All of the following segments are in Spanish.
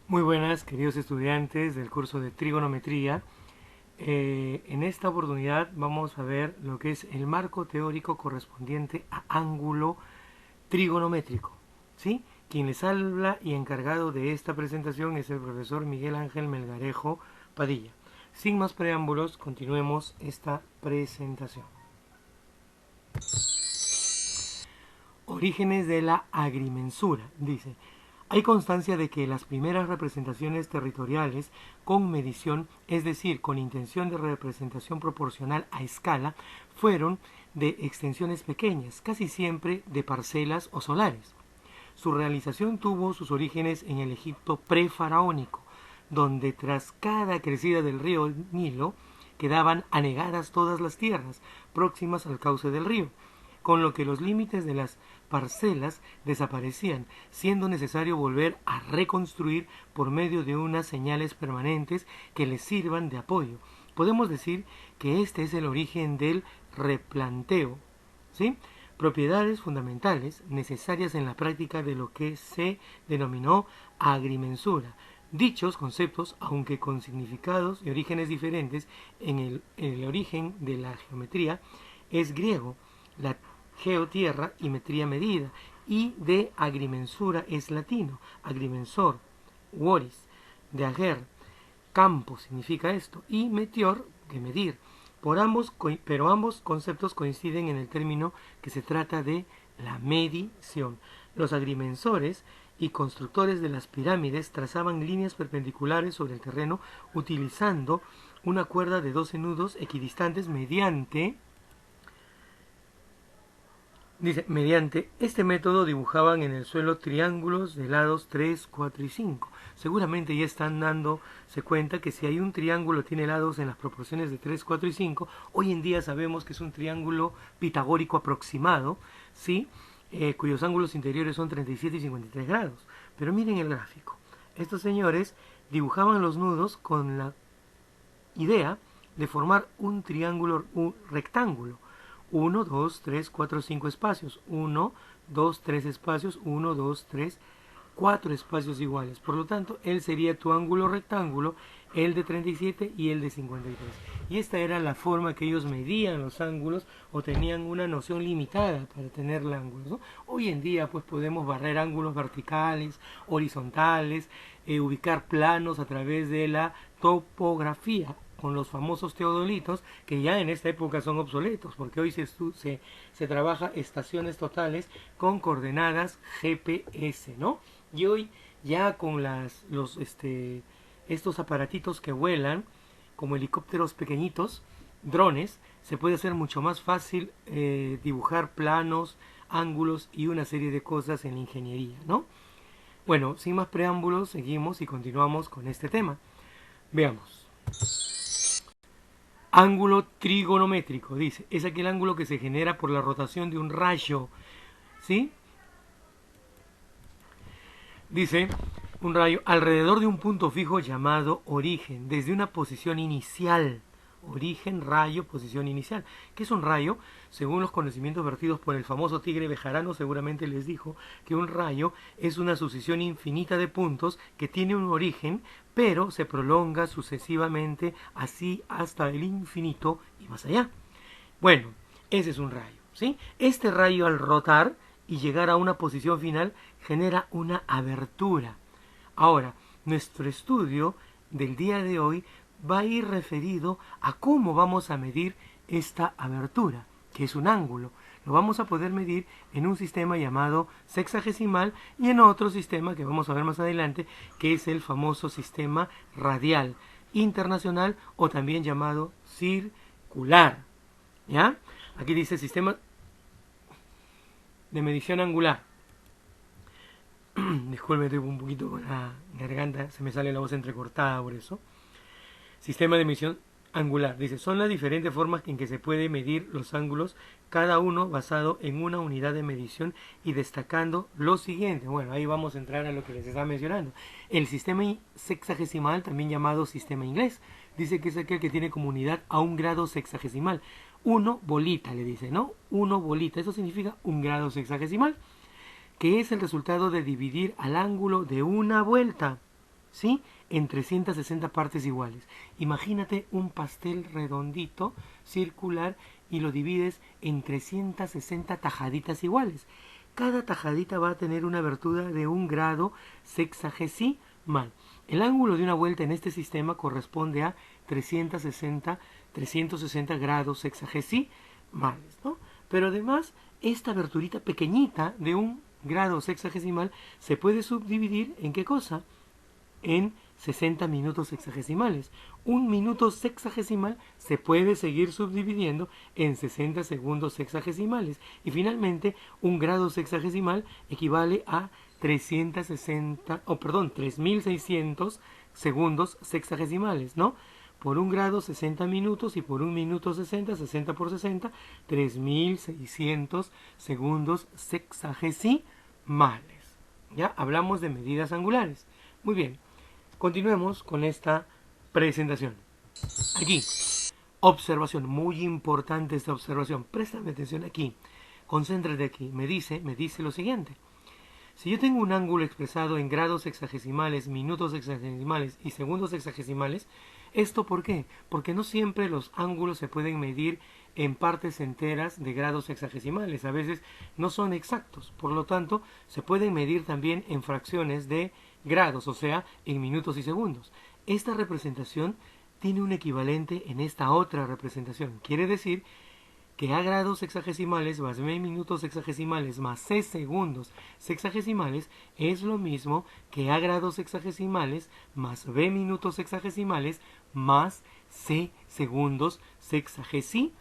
Muy buenas, queridos estudiantes del curso de trigonometría. En esta oportunidad vamos a ver lo que es el marco teórico correspondiente a ángulo trigonométrico, ¿sí? Quien les habla y encargado de esta presentación es el profesor Miguel Ángel Melgarejo Padilla. Sin más preámbulos, continuemos esta presentación. Orígenes de la agrimensura, dice. Hay constancia de que las primeras representaciones territoriales con medición, es decir, con intención de representación proporcional a escala, fueron de extensiones pequeñas, casi siempre de parcelas o solares. Su realización tuvo sus orígenes en el Egipto prefaraónico, donde tras cada crecida del río Nilo quedaban anegadas todas las tierras próximas al cauce del río, con lo que los límites de las parcelas desaparecían, siendo necesario volver a reconstruir por medio de unas señales permanentes que les sirvan de apoyo. Podemos decir que este es el origen del replanteo, ¿sí? Propiedades fundamentales necesarias en la práctica de lo que se denominó agrimensura. Dichos conceptos, aunque con significados y orígenes diferentes, en el origen de la geometría es griego, la geotierra y metría medida, y de agrimensura es latino, agrimensor, woris, de ager, campo significa esto, y meteor, de medir. Pero ambos conceptos coinciden en el término que se trata de la medición. Los agrimensores y constructores de las pirámides trazaban líneas perpendiculares sobre el terreno utilizando una cuerda de 12 nudos equidistantes mediante este método dibujaban en el suelo triángulos de lados 3, 4 y 5. Seguramente ya están dándose cuenta que si hay un triángulo tiene lados en las proporciones de 3, 4 y 5, hoy en día sabemos que es un triángulo pitagórico aproximado, ¿sí? Cuyos ángulos interiores son 37 y 53 grados. Pero miren el gráfico. Estos señores dibujaban los nudos con la idea de formar un triángulo, un rectángulo. 1, 2, 3, 4, 5 espacios. 1, 2, 3 espacios. 1, 2, 3, 4 espacios iguales. Por lo tanto, él sería tu ángulo rectángulo, el de 37 y el de 53. Y esta era la forma que ellos medían los ángulos o tenían una noción limitada para tener ángulos, ¿no? Hoy en día pues podemos barrer ángulos verticales, horizontales, ubicar planos a través de la topografía con los famosos teodolitos, que ya en esta época son obsoletos, porque hoy se trabaja estaciones totales con coordenadas GPS, ¿no? Y hoy ya con estos aparatitos que vuelan, como helicópteros pequeñitos, drones, se puede hacer mucho más fácil dibujar planos, ángulos y una serie de cosas en la ingeniería, ¿no? Bueno, sin más preámbulos, seguimos y continuamos con este tema. Veamos. Ángulo trigonométrico, dice, es aquel ángulo que se genera por la rotación de un rayo, ¿sí? Dice, un rayo alrededor de un punto fijo llamado origen, desde una posición inicial. Origen, rayo, posición inicial. ¿Qué es un rayo? Según los conocimientos vertidos por el famoso tigre Bejarano, seguramente les dijo que un rayo es una sucesión infinita de puntos que tiene un origen, pero se prolonga sucesivamente así hasta el infinito y más allá. Bueno, ese es un rayo, ¿sí? Este rayo al rotar y llegar a una posición final genera una abertura. Ahora, nuestro estudio del día de hoy va a ir referido a cómo vamos a medir esta abertura, que es un ángulo. Lo vamos a poder medir en un sistema llamado sexagesimal y en otro sistema que vamos a ver más adelante, que es el famoso sistema radial internacional o también llamado circular. ¿Ya? Aquí dice sistema de medición angular. Disculpe, estoy un poquito con la garganta, se me sale la voz entrecortada por eso. Sistema de medición angular. Dice, son las diferentes formas en que se puede medir los ángulos, cada uno basado en una unidad de medición y destacando lo siguiente. Bueno, ahí vamos a entrar a lo que les estaba mencionando. El sistema sexagesimal, también llamado sistema inglés, dice que es aquel que tiene como unidad a un grado sexagesimal. 1 bolita, le dice, ¿no? 1 bolita, eso significa un grado sexagesimal, que es el resultado de dividir al ángulo de una vuelta. ¿sí? En 360 partes iguales. Imagínate un pastel redondito, circular, y lo divides en 360 tajaditas iguales. Cada tajadita va a tener una abertura de 1 grado sexagesimal. El ángulo de una vuelta en este sistema corresponde a 360 grados sexagesimales, ¿no? Pero además, esta aberturita pequeñita de 1 grado sexagesimal se puede subdividir en ¿qué cosa? En 60 minutos sexagesimales. 1 minuto sexagesimal se puede seguir subdividiendo en 60 segundos sexagesimales. Y finalmente, 1 grado sexagesimal equivale a 3600 segundos sexagesimales, ¿no? Por 1 grado 60 minutos y por 1 minuto 60, 60 por 60, 3600 segundos sexagesimales. Ya hablamos de medidas angulares. Muy bien, continuemos con esta presentación. Aquí, observación, muy importante esta observación. Préstame atención aquí, concéntrate aquí. Me dice lo siguiente. Si yo tengo un ángulo expresado en grados sexagesimales, minutos sexagesimales y segundos sexagesimales, ¿esto por qué? Porque no siempre los ángulos se pueden medir en partes enteras de grados sexagesimales. A veces no son exactos. Por lo tanto, se pueden medir también en fracciones de grados, o sea, en minutos y segundos. Esta representación tiene un equivalente en esta otra representación. Quiere decir que A grados sexagesimales más B minutos sexagesimales más C segundos sexagesimales es lo mismo que A grados sexagesimales más B minutos sexagesimales más C segundos sexagesimales,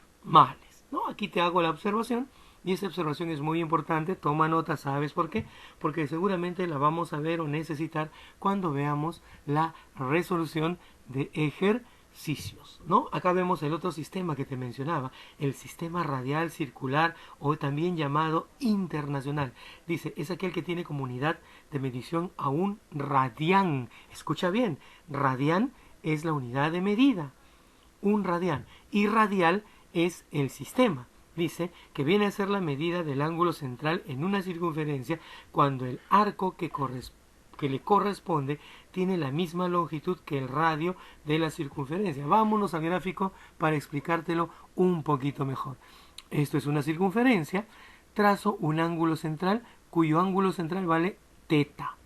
¿no? Aquí te hago la observación y esa observación es muy importante. Toma nota, ¿sabes por qué? Porque seguramente la vamos a ver o necesitar cuando veamos la resolución de ejercicios, ¿no? Acá vemos el otro sistema que te mencionaba, el sistema radial circular o también llamado internacional. Dice, es aquel que tiene como unidad de medición a un radián. Escucha bien, radián es la unidad de medida, un radián, y radial es el sistema. Dice que viene a ser la medida del ángulo central en una circunferencia cuando el arco que le corresponde tiene la misma longitud que el radio de la circunferencia. Vámonos al gráfico para explicártelo un poquito mejor. Esto es una circunferencia, trazo un ángulo central cuyo ángulo central vale teta.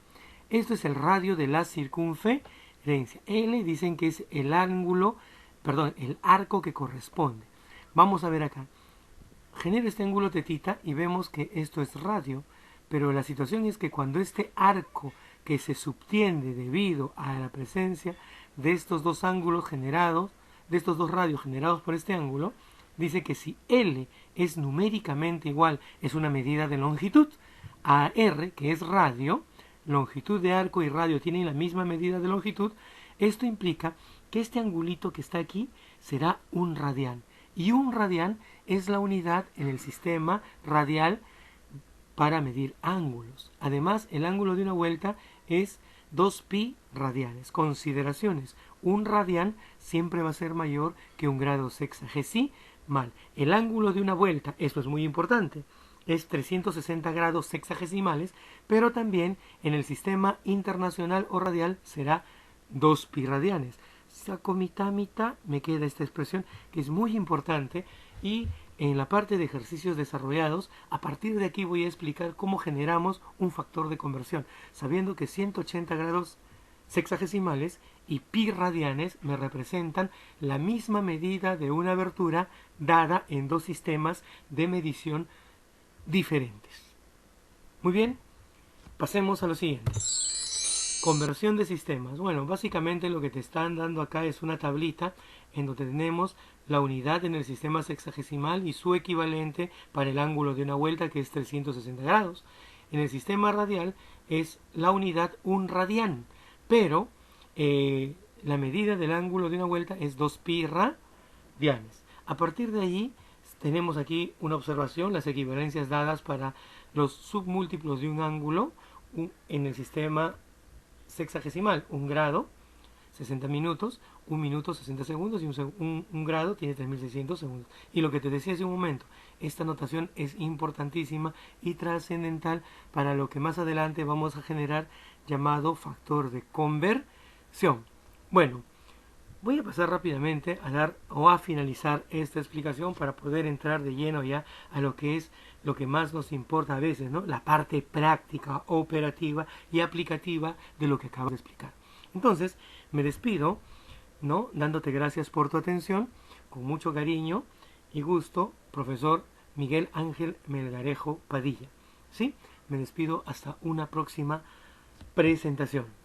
Esto es el radio de la circunferencia. L dicen que es el ángulo, perdón, el arco que corresponde. Vamos a ver acá. Genera este ángulo tetita y vemos que esto es radio, pero la situación es que cuando este arco que se subtiende debido a la presencia de estos dos ángulos generados, de estos dos radios generados por este ángulo, dice que si L es numéricamente igual, es una medida de longitud, a R, que es radio, longitud de arco y radio tienen la misma medida de longitud, esto implica que este angulito que está aquí será un radián. Y un radián es la unidad en el sistema radial para medir ángulos. Además, el ángulo de una vuelta es 2pi radianes. Consideraciones. Un radián siempre va a ser mayor que 1 grado sexagesimal. El ángulo de una vuelta, esto es muy importante, es 360 grados sexagesimales, pero también en el sistema internacional o radial será 2pi radianes. Saco mitad, me queda esta expresión que es muy importante y en la parte de ejercicios desarrollados, a partir de aquí voy a explicar cómo generamos un factor de conversión, sabiendo que 180 grados sexagesimales y pi radianes me representan la misma medida de una abertura dada en dos sistemas de medición diferentes. Muy bien, pasemos a lo siguiente. Conversión de sistemas. Bueno, básicamente lo que te están dando acá es una tablita en donde tenemos la unidad en el sistema sexagesimal y su equivalente para el ángulo de una vuelta, que es 360 grados. En el sistema radial es la unidad un radián, pero la medida del ángulo de una vuelta es 2pi radianes. A partir de allí tenemos aquí una observación, las equivalencias dadas para los submúltiplos de un ángulo en el sistema sexagesimal, 1 grado, 60 minutos, 1 minuto, 60 segundos y un grado tiene 3600 segundos. Y lo que te decía hace un momento, esta notación es importantísima y trascendental para lo que más adelante vamos a generar llamado factor de conversión. Bueno, voy a pasar rápidamente a dar o a finalizar esta explicación para poder entrar de lleno ya a lo que es lo que más nos importa a veces, ¿no? La parte práctica, operativa y aplicativa de lo que acabo de explicar. Entonces, me despido, ¿no? Dándote gracias por tu atención, con mucho cariño y gusto, profesor Miguel Ángel Melgarejo Padilla. ¿Sí? Me despido hasta una próxima presentación.